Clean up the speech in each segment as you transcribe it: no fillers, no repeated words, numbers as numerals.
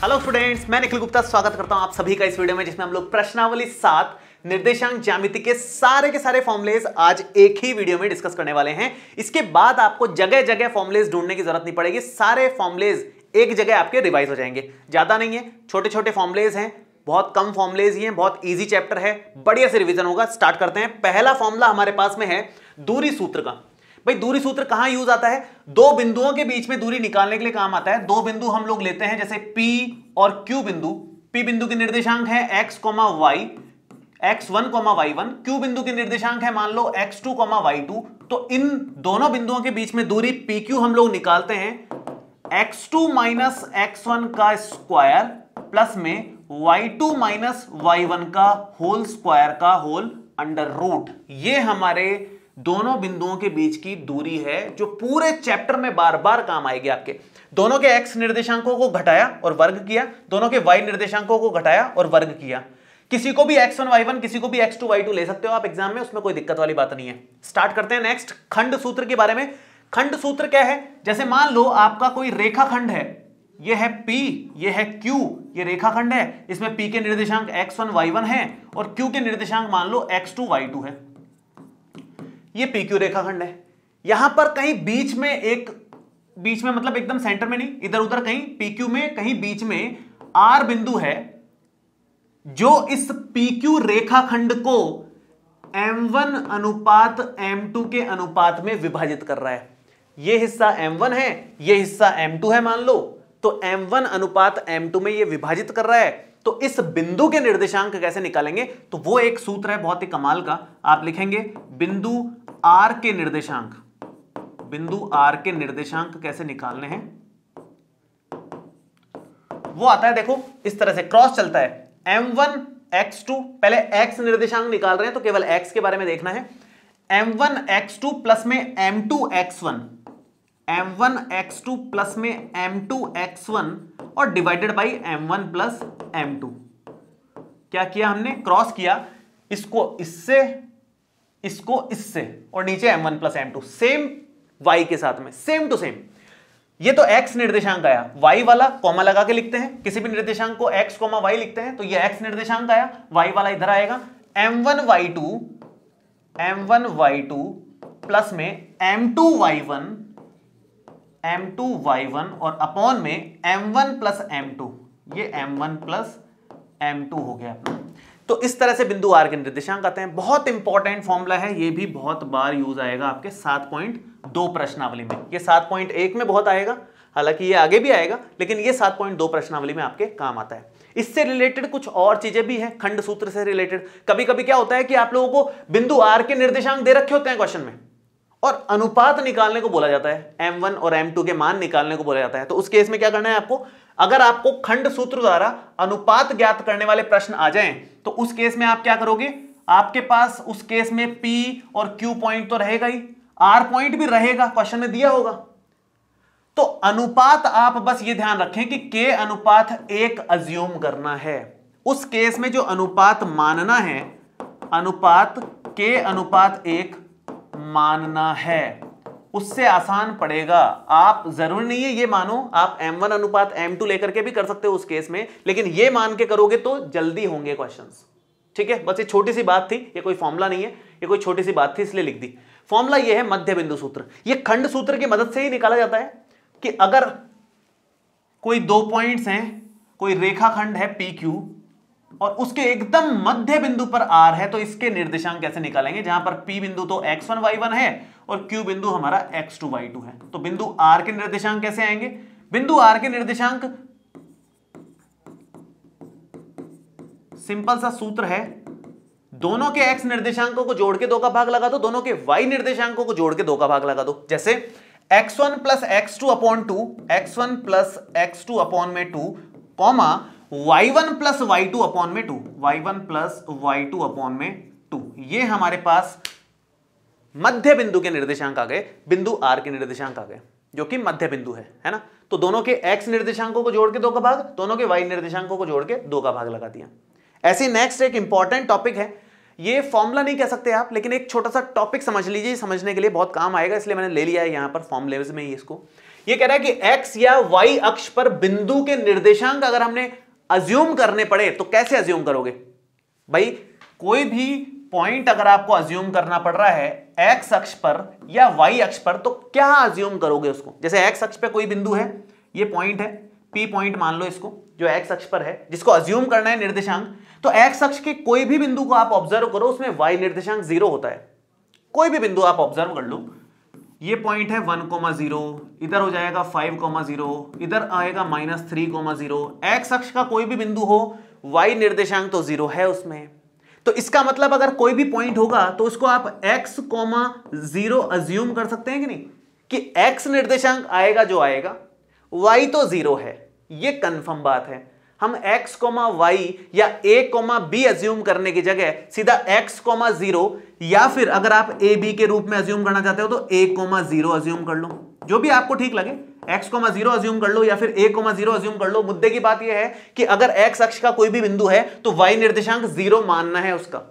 Hello students, मैं निखिल गुप्ता स्वागत करता हूं आप सभी का इस वीडियो में, जिसमें हम लोग प्रश्नावली 7 निर्देशांक ज्यामिति के सारे फॉर्मुलेज आज एक ही वीडियो में डिस्कस करने वाले हैं। इसके बाद आपको जगह जगह फॉर्मुलेज ढूंढने की जरूरत नहीं पड़ेगी, सारे फॉर्मुलेज एक जगह आपके रिवाइज हो जाएंगे। ज्यादा नहीं है, छोटे छोटे फॉर्मुलेज हैं, बहुत कम फॉर्मुलेज ही हैं, बहुत इजी चैप्टर है, बढ़िया से रिवीजन होगा। स्टार्ट करते हैं। पहला फॉर्मूला हमारे पास में है दूरी सूत्र का। भाई दूरी सूत्र कहां यूज आता है? दो बिंदुओं के बीच में दूरी निकालने के लिए काम आता है। दो बिंदु हम लोग लेते हैं, जैसे P और Q बिंदु। P बिंदु के निर्देशांक है x, y, x1, y1। Q बिंदु के निर्देशांक है मान लो x2, y2। तो इन दोनों बिंदुओं के बीच में दूरी PQ हम लोग निकालते हैं x2 माइनस x1 का स्क्वायर प्लस में y2 माइनस y1 का होल स्क्वायर का होल अंडर रूट। ये हमारे दोनों बिंदुओं के बीच की दूरी है, जो पूरे चैप्टर में बार बार काम आएगी आपके। दोनों के x निर्देशांकों को घटाया और वर्ग किया, दोनों के y निर्देशांकों को घटाया और वर्ग किया। किसी को भी x1 y1, किसी को भी x2 y2 ले सकते हो आप एग्जाम में, उसमें कोई दिक्कत वाली बात नहीं है। स्टार्ट करते हैं नेक्स्ट खंड सूत्र के बारे में। खंड सूत्र क्या है? जैसे मान लो आपका कोई रेखाखंड है, ये है P, ये है Q, ये रेखाखंड है। इसमें P के निर्देशांक x1 y1 है और Q के निर्देशांक मान लो x2 y2 है। ये PQ रेखाखंड है। यहां पर कहीं बीच में मतलब एकदम सेंटर में नहीं, इधर उधर कहीं PQ में कहीं बीच में R बिंदु है, जो इस PQ रेखाखंड को M1 अनुपात M2 के अनुपात में विभाजित कर रहा है। ये हिस्सा M1 है, ये हिस्सा M2 है मान लो, तो M1 अनुपात M2 में ये विभाजित कर रहा है। तो इस बिंदु के निर्देशांक कैसे निकालेंगे? तो वो एक सूत्र है बहुत ही कमाल का। आप लिखेंगे बिंदु R के निर्देशांक। बिंदु R के निर्देशांक कैसे निकालने हैं वो आता है, देखो इस तरह से क्रॉस चलता है M1 x2। पहले x निर्देशांक निकाल रहे हैं तो केवल x के बारे में देखना है। M1 x2 प्लस में M2 x1, M1 x2 plus में M2 x1 और divided by M1 plus M2। क्या किया हमने? क्रॉस किया, इसको इससे, इसको इससे, और नीचे M1 plus M2 same y के साथ में, सेम टू सेम। ये तो x निर्देशांक आया, y वाला कॉमा लगा के लिखते हैं। किसी भी निर्देशांक को x, y लिखते हैं तो ये x निर्देशांक आया, y वाला इधर आएगा। M1 y2 प्लस में M2 y1 और अपॉन में M1 प्लस M2। ये M1 प्लस M2 हो गया अपना। तो इस तरह से बिंदु R के निर्देशांक आते हैं। बहुत इंपॉर्टेंट फॉर्मूला है, ये भी बहुत बार यूज आएगा आपके 7.2 प्रश्नावली में। ये 7.1 में बहुत आएगा, हालांकि ये आगे भी आएगा, लेकिन ये 7.2 प्रश्नावली में आपके काम आता है। इससे रिलेटेड कुछ और चीजें भी हैं, खंड सूत्र से रिलेटेड। कभी कभी क्या होता है कि आप लोगों को बिंदु R के निर्देशांक दे रखे होते हैं क्वेश्चन में, और अनुपात निकालने को बोला जाता है, M1 और M2 के मान निकालने को बोला जाता है। तो उस केस में क्या करना है आपको? अगर आपको खंड सूत्र द्वारा अनुपात ज्ञात करने वाले प्रश्न आ जाएं, तो उस केस में आप क्या करोगे? आपके पास उस केस में P और Q पॉइंट तो रहेगा ही, R पॉइंट भी रहेगा, क्वेश्चन में दिया होगा। तो अनुपात आप बस ये ध्यान रखें कि K अनुपात 1 अज्यूम करना है। उस केस में जो अनुपात मानना है, अनुपात K अनुपात 1 मानना है, उससे आसान पड़ेगा। आप जरूरी नहीं है ये मानो, आप M1 अनुपात M2 लेकर के भी कर सकते हो उस केस में, लेकिन ये मान के करोगे तो जल्दी होंगे क्वेश्चंस। ठीक है, बस ये छोटी सी बात थी, ये कोई फॉर्मूला नहीं है, ये कोई छोटी सी बात थी इसलिए लिख दी। फॉर्मूला ये है मध्य बिंदु सूत्र। ये खंड सूत्र की मदद से ही निकाला जाता है कि अगर कोई दो पॉइंट्स हैं, कोई रेखाखंड है PQ और उसके एकदम मध्य बिंदु पर R है, तो इसके निर्देशांक कैसे निकालेंगे? जहां पर P बिंदु तो x1 y1 है और Q बिंदु हमारा x2 y2 है। तो बिंदु R के निर्देशांक कैसे आएंगे? बिंदु R के निर्देशांक सिंपल सा सूत्र है, दोनों के x निर्देशांकों को जोड़ के 2 का भाग लगा दो, दोनों के y निर्देशांकों को जोड़ के 2 का भाग लगा दो। जैसे x1 plus x2 upon 2, x1 plus x2 upon में 2, comma y1 plus y2 upon में 2, y1 प्लस y2 अपॉन में 2। ये हमारे पास मध्य बिंदु के निर्देशांक आ गए, बिंदु R के निर्देशांक आ गए, जो कि मध्य बिंदु है ना। तो दोनों के x निर्देशांकों को जोड़ के 2 का भाग, दोनों के y निर्देशांकों को जोड़ के 2 का भाग लगा दिया। ऐसे नेक्स्ट एक इंपॉर्टेंट टॉपिक है, ये फॉर्मूला नहीं कह सकते आप, लेकिन एक छोटा सा टॉपिक समझ लीजिए, समझने के लिए बहुत काम आएगा, इसलिए मैंने ले लिया है यहां पर फॉर्मूलेज में ही इसको। ये कह रहा है कि एक्स या वाई अक्ष पर बिंदु के निर्देशांक अगर हमने अज्यूम करने पड़े तो कैसे अज्यूम करोगे भाई? कोई भी पॉइंट अगर आपको अज्यूम करना पड़ रहा है एक्स अक्ष पर या वाई अक्ष पर, तो क्या अज्यूम करोगे उसको? जैसे एक्स अक्ष पे कोई बिंदु है, ये पॉइंट है, पी पॉइंट मान लो इसको, जो एक्स अक्ष पर है, जिसको अज्यूम करना है निर्देशांक। तो एक्स अक्ष के कोई भी बिंदु को आप ऑब्जर्व करो, उसमें वाई निर्देशांक 0 होता है। कोई भी बिंदु आप ऑब्जर्व कर लो, ये पॉइंट है 1,0, इधर हो जाएगा 5,0, इधर आएगा -3,0। एक्स अक्ष का कोई भी बिंदु हो, वाई निर्देशांक तो 0 है उसमें। तो इसका मतलब अगर कोई भी पॉइंट होगा तो उसको आप x, 0 अज्यूम कर सकते हैं कि नहीं, कि x निर्देशांक आएगा जो आएगा, y तो 0 है, ये कंफर्म बात है। हम x, y या a, b अज्यूम करने की जगह सीधा x, 0 या फिर अगर आप a, b के रूप में अज्यूम करना चाहते हो तो a, 0 अज्यूम कर लो, जो भी आपको ठीक लगे। x, 0 अज्यूम कर लो या फिर a, 0 अज्यूम कर लो। मुद्दे की बात यह है कि अगर x अक्ष का कोई भी बिंदु है तो y निर्देशांक 0 मानना है, उसका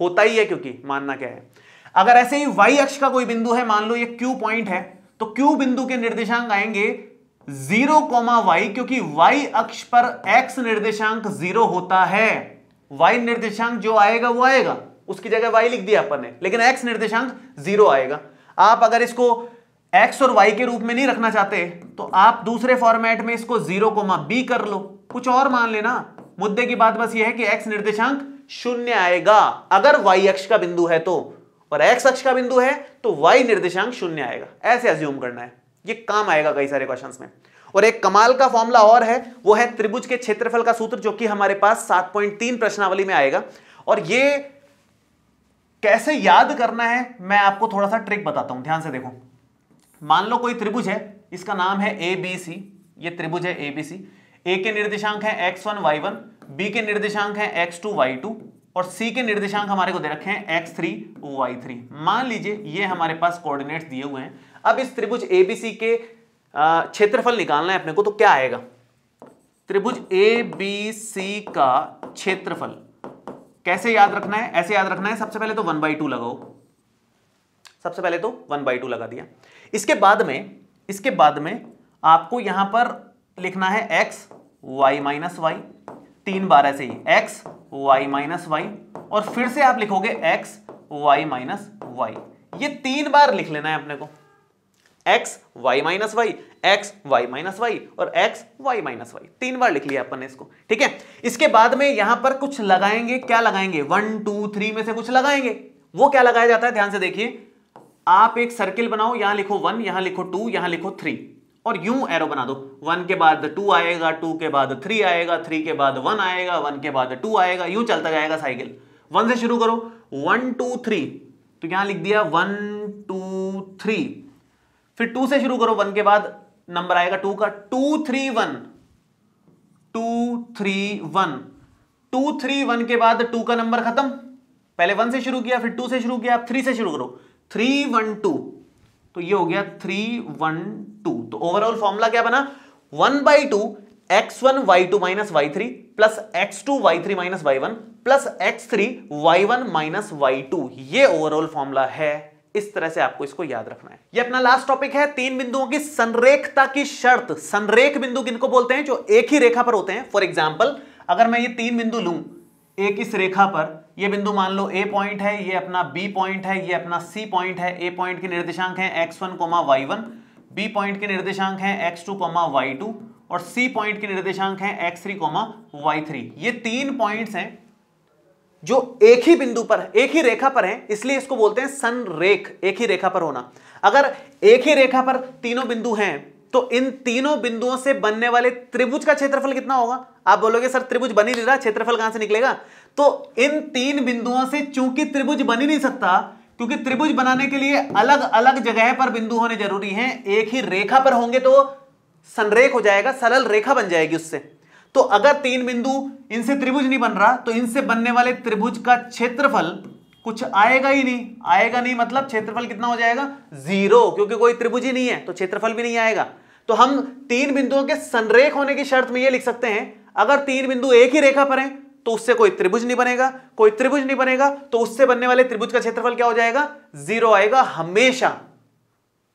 होता ही है, क्योंकि मानना क्या है। अगर ऐसे ही y अक्ष का कोई बिंदु है, मान लो ये q पॉइंट है, तो q बिंदु के निर्देशांक आएंगे 0, y, क्योंकि y अक्ष पर x निर्देशांक 0 होता है। y निर्देशांक जो आएगा वो आएगा, उसकी जगह y लिख दिया अपन ने, लेकिन x निर्देशांक 0 आएगा। आप अगर इसको x और y के रूप में नहीं रखना चाहते तो आप दूसरे फॉर्मेट में इसको 0, b कर लो, कुछ और मान लेना। मुद्दे की बात बस यह है कि x निर्देशांक 0 आएगा अगर y अक्ष का बिंदु है तो, और x अक्ष का बिंदु है तो y निर्देशांक 0 आएगा। ऐसे अज्यूम करना है, ये काम आएगा कई सारे क्वेश्चंस में। और एक कमाल का फॉर्मूला और है, वो है त्रिभुज के क्षेत्रफल का सूत्र, जो कि हमारे पास 7.3 प्रश्नावली में आएगा। और ये कैसे याद करना है मैं आपको थोड़ा सा ट्रिक बताता हूं, ध्यान से देखो। मान लो कोई त्रिभुज है, इसका नाम है ABC, ये त्रिभुज है ABC। A के निर्देशांक है x1, y1, B के निर्देशांक है x2, y2 और C के निर्देशांक हमारे को दे रखे हैं x3, y3। मान लीजिए ये हमारे पास कोऑर्डिनेट्स दिए हुए हैं। अब इस त्रिभुज ABC के क्षेत्रफल निकालना है अपने को, तो क्या आएगा? त्रिभुज ABC का क्षेत्रफल कैसे याद रखना है? ऐसे याद रखना है, सबसे पहले तो 1/2 लगाओ, सबसे पहले तो 1/2 लगा दिया। इसके बाद में आपको यहां पर लिखना है x, y माइनस y, 3 बार ऐसे ही x, y माइनस y, और फिर से आप लिखोगे x, y माइनस y। ये 3 बार लिख लेना है अपने को, x, y minus y, x, y minus y और x, y माइनस y। 3 बार लिख लिया अपन ने इसको, ठीक है। इसके बाद में यहां पर कुछ लगाएंगे, क्या लगाएंगे? 1, 2, 3 में से कुछ लगाएंगे। वो क्या लगाया जाता है, ध्यान से देखिए। आप एक सर्किल बनाओ, यहां लिखो 1, यहां लिखो 2, यहां लिखो 3 और यूं एरो बना दो। 1 के बाद 2 आएगा, 2 के बाद 3 आएगा, 3 के बाद 1 आएगा, 1 के बाद 2 आएगा, यूं चलता जाएगा साइकिल। 1 से शुरू करो, 1, 2, 3, तो यहां लिख दिया 1, 2, 3। फिर 2 से शुरू करो, 1 के बाद नंबर आएगा 2 का, 2, 3, 1, 2, 3, 1, 2, 3, 1 के बाद 2 का नंबर खत्म। पहले 1 से शुरू किया, फिर 2 से शुरू किया, अब 3 से शुरू करो, 3, 1, 2, तो ये हो गया 3, 1, 2। तो ओवरऑल फॉर्मूला क्या बना? 1/2 x1, y2 minus y3 plus x2, y3 minus y1 plus x3, y1 minus y2। ये ओवरऑल फॉर्मूला है। इस तरह से आपको इसको याद रखना है। ये अपना लास्ट टॉपिक है, 3 बिंदुओं की संरेखता की शर्त। संरेख बिंदु किनको बोलते हैं? जो एक ही रेखा पर होते हैं। फॉर एग्जाम्पल, अगर मैं ये 3 बिंदु लूं एक इस रेखा पर, ये बिंदु मान लो A पॉइंट है, ये अपना B पॉइंट है, ये अपना C पॉइंट है। A पॉइंट के निर्देशांक हैं x1, y1, B पॉइंट के निर्देशांक हैं x2, y2 और C पॉइंट के निर्देशांक हैं x3, y3। ये 3 पॉइंट्स हैं जो एक ही बिंदु पर, एक ही रेखा पर हैं, इसलिए इसको बोलते हैं संरेख, एक ही रेखा पर होना। अगर एक ही रेखा पर तीनों बिंदु हैं तो इन तीनों बिंदुओं से बनने वाले त्रिभुज का क्षेत्रफल कितना होगा? आप बोलोगे सर त्रिभुज बन ही नहीं रहा, क्षेत्रफल कहां से निकलेगा? तो इन 3 बिंदुओं से चूंकि त्रिभुज बन ही नहीं सकता, क्योंकि त्रिभुज बनाने के लिए अलग अलग जगह पर बिंदु होने जरूरी हैं, एक ही रेखा पर होंगे तो संरेख हो जाएगा, सरल रेखा बन जाएगी उससे। तो अगर 3 बिंदु, इनसे त्रिभुज नहीं बन रहा, तो इनसे बनने वाले त्रिभुज का क्षेत्रफल कुछ आएगा ही नहीं। आएगा नहीं मतलब क्षेत्रफल कितना हो जाएगा? 0, क्योंकि कोई त्रिभुज ही नहीं है तो क्षेत्रफल भी नहीं आएगा। तो हम 3 बिंदुओं के संरेख होने की शर्त में यह लिख सकते हैं, अगर 3 बिंदु एक ही रेखा पर हैं तो उससे कोई त्रिभुज नहीं बनेगा, कोई त्रिभुज नहीं बनेगा तो उससे बनने वाले त्रिभुज का क्षेत्रफल क्या हो जाएगा, 0 आएगा हमेशा।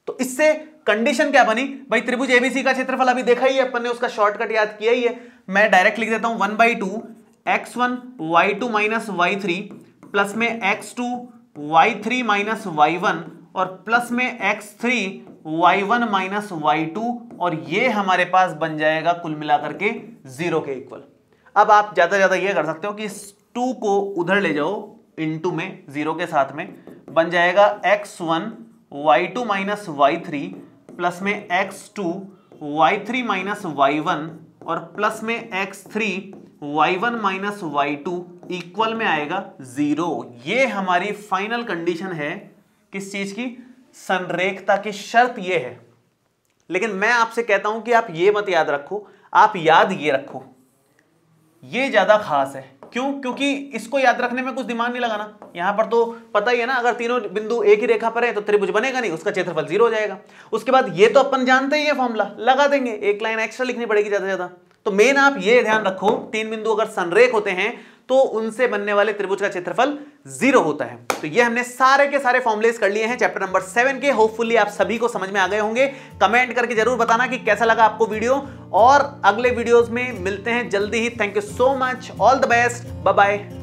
तो इससे कंडीशन क्या बनी भाई, त्रिभुज एबीसी का क्षेत्रफल अभी देखा ही है अपन ने, उसका शॉर्टकट याद किया ही है। मैं डायरेक्ट लिख देता हूं 1/2 x1 y2 minus y3 plus में x2 y3 माइनस y1 और प्लस में x3 y1 माइनस y2 और ये हमारे पास बन जाएगा कुल मिलाकर के 0 के इक्वल। अब आप ज्यादा ये कर सकते हो कि इस 2 को उधर ले जाओ इनटू में 0 के साथ में, बन जाएगा x1 y2 minus y3 plus में x2 y3 माइनस y1 और प्लस में x3 y1 minus y2 equal में आएगा 0। ये हमारी फाइनल कंडीशन है किस चीज की, संरेखता की शर्त ये है। लेकिन मैं आपसे कहता हूं कि आप ये मत याद रखो, आप याद ये रखो, ये ज्यादा खास है। क्यों? क्योंकि इसको याद रखने में कुछ दिमाग नहीं लगाना। यहां पर तो पता ही है ना, अगर तीनों बिंदु एक ही रेखा पर है तो त्रिभुज बनेगा नहीं, उसका क्षेत्रफल 0 हो जाएगा। उसके बाद ये तो अपन जानते ही है, फॉर्मूला लगा देंगे, एक लाइन एक्स्ट्रा लिखनी पड़ेगी ज्यादा से ज्यादा। तो मेन आप ये ध्यान रखो, 3 बिंदु अगर संरेख होते हैं तो उनसे बनने वाले त्रिभुज का क्षेत्रफल 0 होता है। तो ये हमने सारे के सारे फॉर्मुलेस कर लिए हैं चैप्टर नंबर 7 के। होपफुली आप सभी को समझ में आ गए होंगे। कमेंट करके जरूर बताना कि कैसा लगा आपको वीडियो, और अगले वीडियोस में मिलते हैं जल्दी ही। Thank you so much, all the best, bye bye.